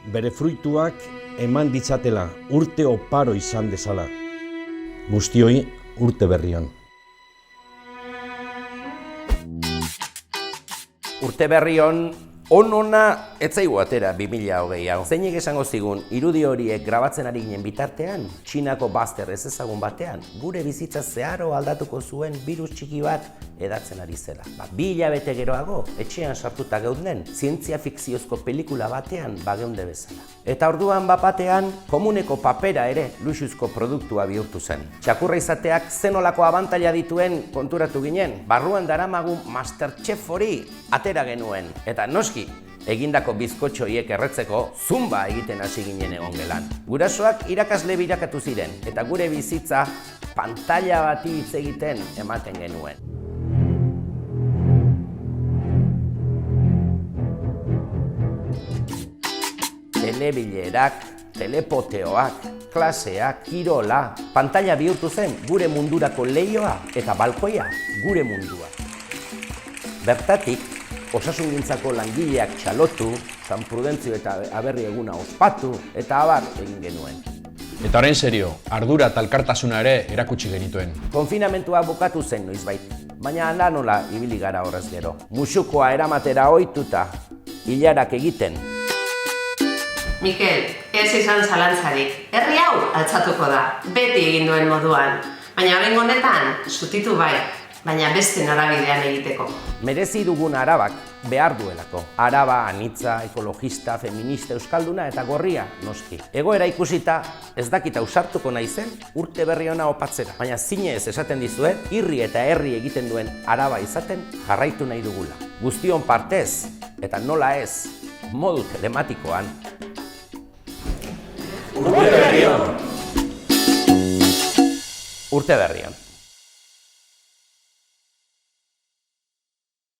bere fruituak eman ditzatela, urte oparo izan dezala. Guztioi urte berri on. Urte berri on ona ez zaigu atera 2020 hau. Zeinek esango zigun, irudi horiek grabatzen ari ginen bitartean, Txinako bazter ez ezagun batean, gure bizitza zeharo aldatuko zuen birus txiki bat edatzen ari zela. 2 hilabete geroago, etxean sartuta geunden, zientzia fikziozko pelikula batean bageunde bezala. Eta orduan bapatean, komuneko papera ere luxuzko produktua bihurtu zen. Txakurra izateak zenolako abantaila dituen konturatu ginen, barruan daramagun Masterchef hori atera genuen. Eta noski, egindako bizkotxoiek erretzeko zumba egiten hasi ginen egon gelan. Gurasoak irakasle birakatu ziren, eta gure bizitza pantalla bati hitz egiten ematen genuen. Telebilerak, telepoteoak, klaseak, kirola, pantalla bihurtu zen gure mundurako leihoa eta balkoia gure mundua. Bertatik, osasungintzako langileak txalotu, San Prudentzio eta Aberri eguna ospatu, eta abar egin genuen. Eta orain serio, ardura eta elkartasuna ere erakutsi genituen. Konfinamentua bukatu zen noizbait, baina hala nola ibili gara horrez gero. Musukoa eramatera ohituta, ilarak egiten. Mikel, ez izan zalantzarik. Herri hau altzatuko da, beti egin duen moduan. Baina oraingo honetan, zutitu bai, baina beste norabidean egiteko. Merezi dugun arabak behar duelako. Araba anitza, ekologista, feminista, euskalduna eta gorria noski. Egoera ikusita ez dakit ausartuko naizen urte berri ona opatzera. Baina zinez esaten dizuet, irri eta herri egiten duen araba izaten jarraitu nahi dugula. Guztion partez eta nola ez, modu telematikoan. Urte berri on! Urte berri on.